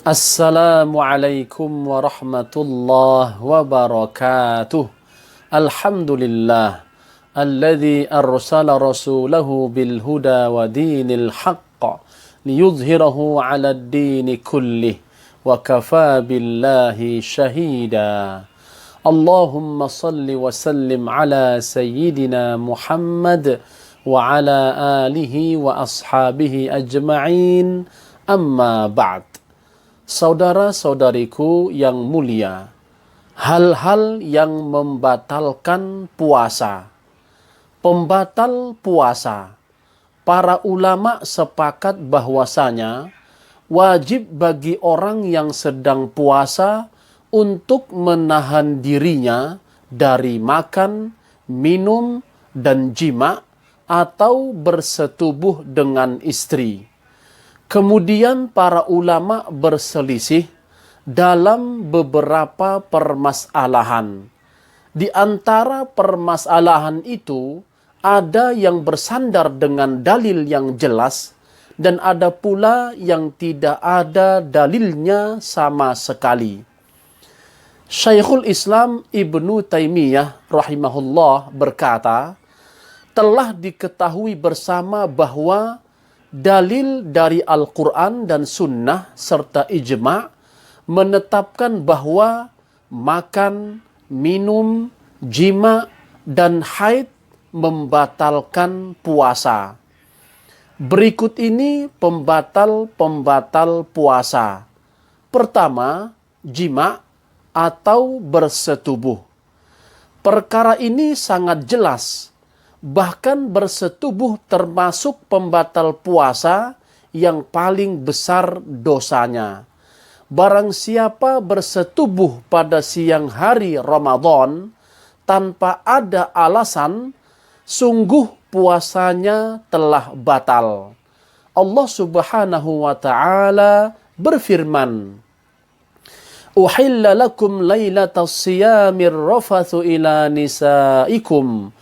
Assalamualaikum warahmatullahi wabarakatuh. Alhamdulillah alladzi arsala rasulahu bil huda wa dinil haqq liyudhhirahu 'ala ad-dini kullih wa kafaa billahi shahida. Allahumma salli wa sallim ala sayyidina Muhammad wa ala alihi wa ashabihi ajma'in. Amma ba'd. Saudara-saudariku yang mulia, hal-hal yang membatalkan puasa. Pembatal puasa. Para ulama sepakat bahwasanya wajib bagi orang yang sedang puasa untuk menahan dirinya dari makan, minum, dan jima atau bersetubuh dengan istri. Kemudian para ulama berselisih dalam beberapa permasalahan. Di antara permasalahan itu, ada yang bersandar dengan dalil yang jelas, dan ada pula yang tidak ada dalilnya sama sekali. Syekhul Islam Ibnu Taimiyah rahimahullah berkata, telah diketahui bersama bahwa dalil dari Al-Quran dan Sunnah serta ijma' menetapkan bahwa makan, minum, jima, dan haid membatalkan puasa. Berikut ini pembatal-pembatal puasa. Pertama, jima' atau bersetubuh. Perkara ini sangat jelas. Bahkan bersetubuh termasuk pembatal puasa yang paling besar dosanya. Barang siapa bersetubuh pada siang hari Ramadan tanpa ada alasan, sungguh puasanya telah batal. Allah Subhanahu wa ta'ala berfirman, "Uhilla lakum lailatas siyamir rafathu ila nisaikum.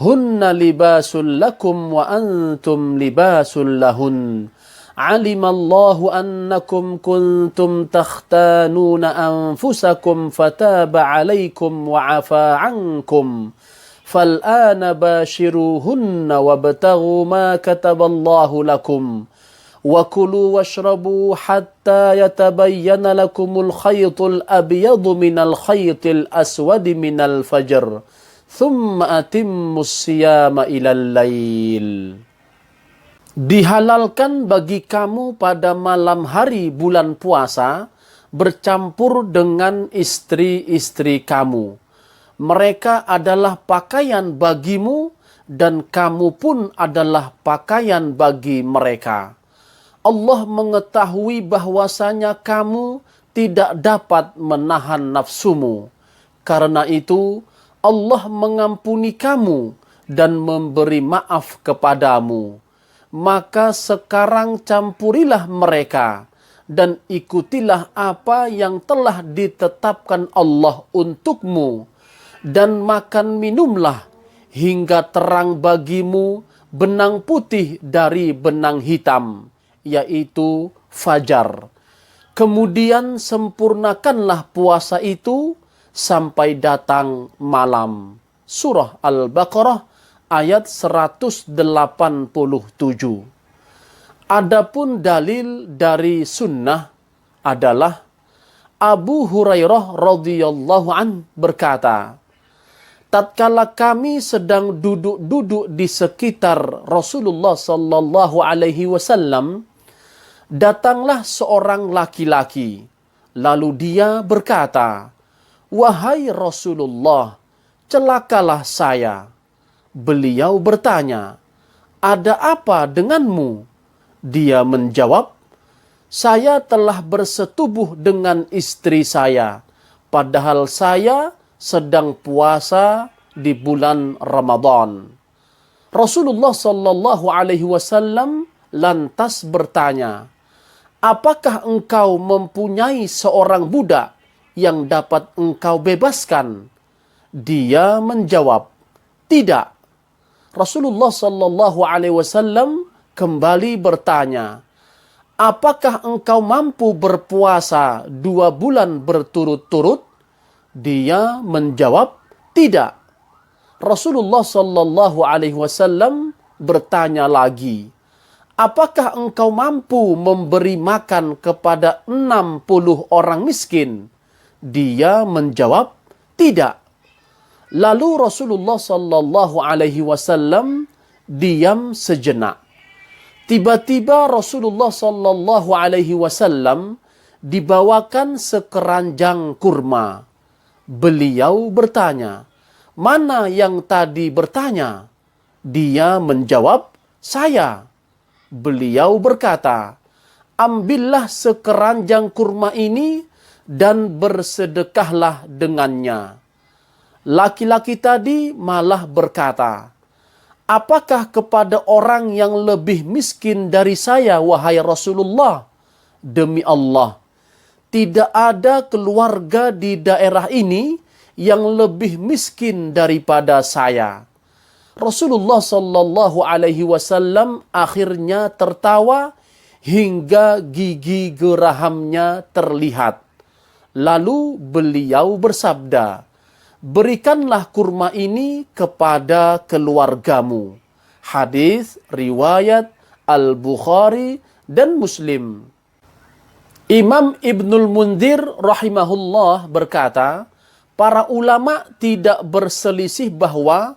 Hunna libasul lakum wa antum libasul lahun. Alimallahu annakum kuntum takhtanuna anfusakum fataba alaikum wa afa ankum. Fal'ana bashiruhunna wabtaghu ma kataballahu lakum. Wa kulu washrabu hatta yatabayyana lakumul khaytul abyadu minal khaytil aswadi minal fajr. Thumma atimmus siyama ilal lail." Dihalalkan bagi kamu pada malam hari bulan puasa bercampur dengan istri-istri kamu. Mereka adalah pakaian bagimu dan kamu pun adalah pakaian bagi mereka. Allah mengetahui bahwasanya kamu tidak dapat menahan nafsumu. Karena itu Allah mengampuni kamu dan memberi maaf kepadamu. Maka sekarang campurilah mereka dan ikutilah apa yang telah ditetapkan Allah untukmu. Dan makan minumlah hingga terang bagimu benang putih dari benang hitam, yaitu fajar. Kemudian sempurnakanlah puasa itu sampai datang malam. Surah Al-Baqarah ayat 187. Adapun dalil dari sunnah adalah Abu Hurairah radhiyallahu an berkata, tatkala kami sedang duduk-duduk di sekitar Rasulullah sallallahu alaihi wasallam, datanglah seorang laki-laki. Lalu dia berkata, "Wahai Rasulullah, celakalah saya." Beliau bertanya, "Ada apa denganmu?" Dia menjawab, "Saya telah bersetubuh dengan istri saya, padahal saya sedang puasa di bulan Ramadan." Rasulullah sallallahu alaihi wasallam lantas bertanya, "Apakah engkau mempunyai seorang budak yang dapat engkau bebaskan?" Dia menjawab, "Tidak." Rasulullah sallallahu alaihi wasallam kembali bertanya, apakah engkau mampu berpuasa 2 bulan berturut-turut? Dia menjawab, tidak. Rasulullah Shallallahu Alaihi Wasallam bertanya lagi, apakah engkau mampu memberi makan kepada 60 orang miskin? Dia menjawab, tidak. Lalu Rasulullah Shallallahu Alaihi Wasallam diam sejenak. Tiba-tiba Rasulullah Shallallahu Alaihi Wasallam dibawakan sekeranjang kurma. Beliau bertanya, mana yang tadi bertanya? Dia menjawab, saya. Beliau berkata, ambillah sekeranjang kurma ini dan bersedekahlah dengannya. Laki-laki tadi malah berkata, apakah kepada orang yang lebih miskin dari saya, wahai Rasulullah? Demi Allah, tidak ada keluarga di daerah ini yang lebih miskin daripada saya. Rasulullah Shallallahu Alaihi Wasallam akhirnya tertawa hingga gigi gerahamnya terlihat. Lalu beliau bersabda, berikanlah kurma ini kepada keluargamu. Hadis riwayat Al-Bukhari dan Muslim. Imam Ibnul Munzir rahimahullah berkata, para ulama tidak berselisih bahwa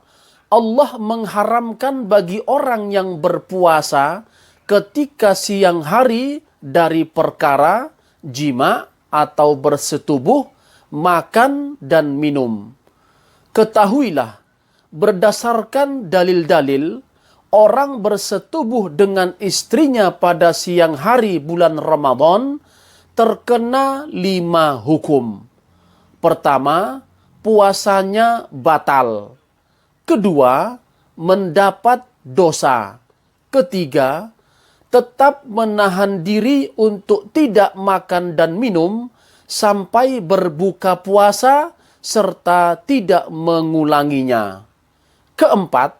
Allah mengharamkan bagi orang yang berpuasa ketika siang hari dari perkara jima atau bersetubuh, makan dan minum. Ketahuilah, berdasarkan dalil-dalil, orang bersetubuh dengan istrinya pada siang hari bulan Ramadan terkena 5 hukum. Pertama, puasanya batal. Kedua, mendapat dosa. Ketiga, tetap menahan diri untuk tidak makan dan minum sampai berbuka puasa serta tidak mengulanginya. Keempat,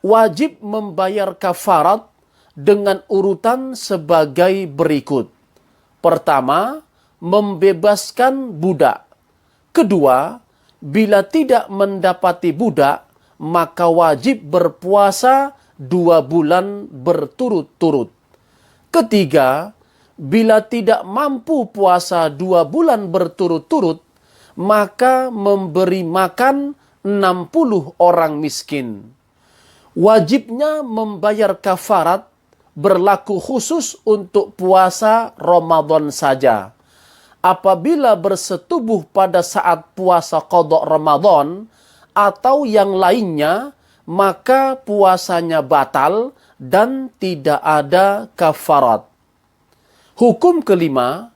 wajib membayar kafarat dengan urutan sebagai berikut. Pertama, membebaskan budak. Kedua, bila tidak mendapati budak, maka wajib berpuasa 2 bulan berturut-turut. Ketiga, bila tidak mampu puasa 2 bulan berturut-turut, maka memberi makan 60 orang miskin. Wajibnya membayar kafarat berlaku khusus untuk puasa Ramadan saja. Apabila bersetubuh pada saat puasa qada Ramadan atau yang lainnya, maka puasanya batal dan tidak ada kafarat. Hukum kelima,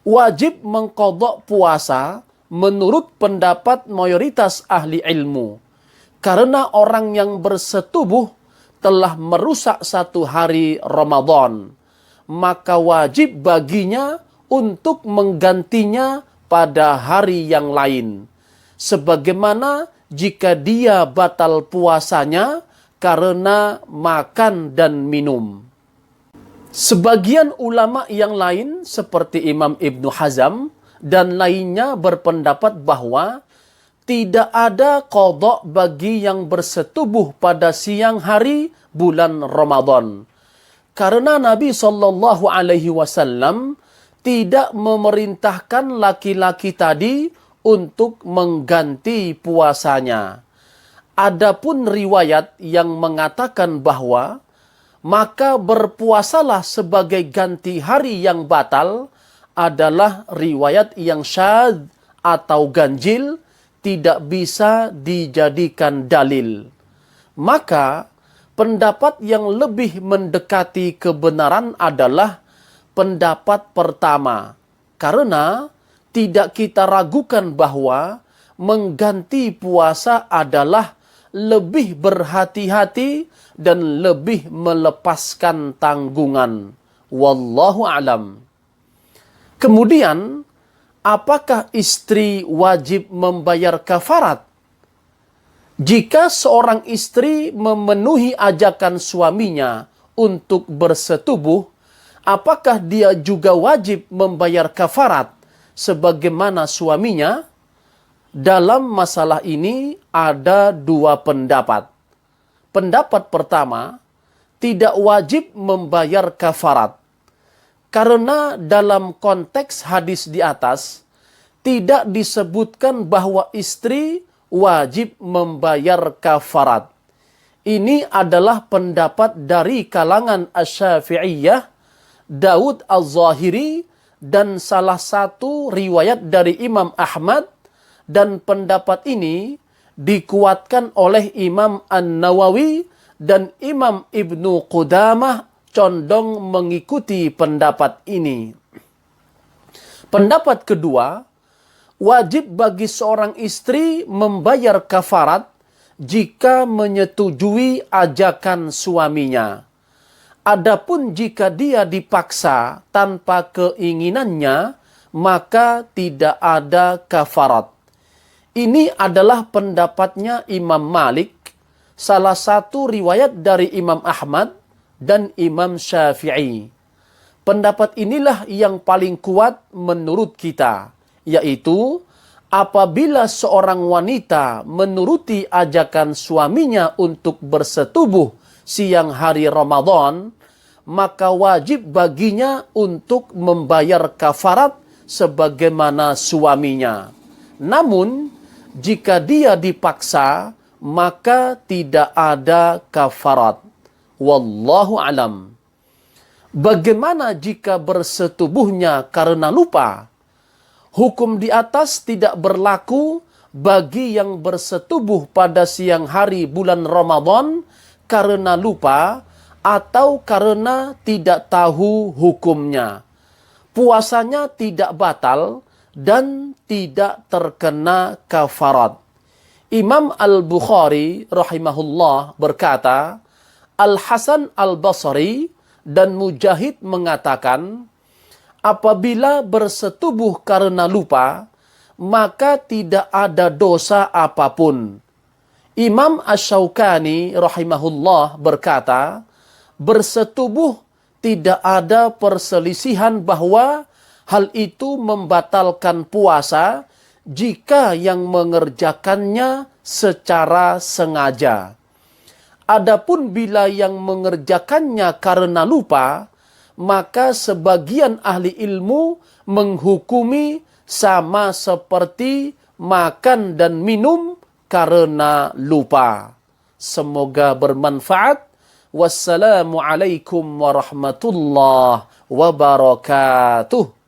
wajib mengqadha puasa menurut pendapat mayoritas ahli ilmu. Karena orang yang bersetubuh telah merusak 1 hari Ramadan, maka wajib baginya untuk menggantinya pada hari yang lain. Sebagaimana jika dia batal puasanya karena makan dan minum. Sebagian ulama yang lain seperti Imam Ibnu Hazm dan lainnya berpendapat bahwa tidak ada qadha bagi yang bersetubuh pada siang hari bulan Ramadan. Karena Nabi Shallallahu Alaihi Wasallam tidak memerintahkan laki-laki tadi untuk mengganti puasanya. Adapun riwayat yang mengatakan bahwa maka berpuasalah sebagai ganti hari yang batal adalah riwayat yang syadz atau ganjil, tidak bisa dijadikan dalil. Maka pendapat yang lebih mendekati kebenaran adalah pendapat pertama, karena tidak kita ragukan bahwa mengganti puasa adalah lebih berhati-hati dan lebih melepaskan tanggungan. Wallahu alam. Kemudian, apakah istri wajib membayar kafarat? Jika seorang istri memenuhi ajakan suaminya untuk bersetubuh apakah dia juga wajib membayar kafarat sebagaimana suaminya? Dalam masalah ini ada dua pendapat. Pendapat pertama, tidak wajib membayar kafarat. Karena dalam konteks hadis di atas, tidak disebutkan bahwa istri wajib membayar kafarat. Ini adalah pendapat dari kalangan Asy-Syafi'iyah, Daud Al-Zahiri, dan salah satu riwayat dari Imam Ahmad, dan pendapat ini dikuatkan oleh Imam An-Nawawi dan Imam Ibnu Qudamah condong mengikuti pendapat ini. Pendapat kedua, wajib bagi seorang istri membayar kafarat jika menyetujui ajakan suaminya. Adapun jika dia dipaksa tanpa keinginannya, maka tidak ada kafarat. Ini adalah pendapatnya Imam Malik, salah satu riwayat dari Imam Ahmad dan Imam Syafi'i. Pendapat inilah yang paling kuat menurut kita, yaitu apabila seorang wanita menuruti ajakan suaminya untuk bersetubuh siang hari Ramadan, maka wajib baginya untuk membayar kafarat sebagaimana suaminya. Namun, jika dia dipaksa, maka tidak ada kafarat. Wallahu alam. Bagaimana jika bersetubuhnya karena lupa? Hukum di atas tidak berlaku bagi yang bersetubuh pada siang hari bulan Ramadan karena lupa atau karena tidak tahu hukumnya. Puasanya tidak batal dan tidak terkena kafarat. Imam Al-Bukhari rahimahullah berkata, Al-Hasan Al-Basri dan Mujahid mengatakan, apabila bersetubuh karena lupa, maka tidak ada dosa apapun. Imam Asy-Syaukani rahimahullah berkata, bersetubuh tidak ada perselisihan bahwa hal itu membatalkan puasa jika yang mengerjakannya secara sengaja. Adapun bila yang mengerjakannya karena lupa, maka sebagian ahli ilmu menghukumi sama seperti makan dan minum karena lupa. Semoga bermanfaat. Wassalamualaikum warahmatullahi wabarakatuh.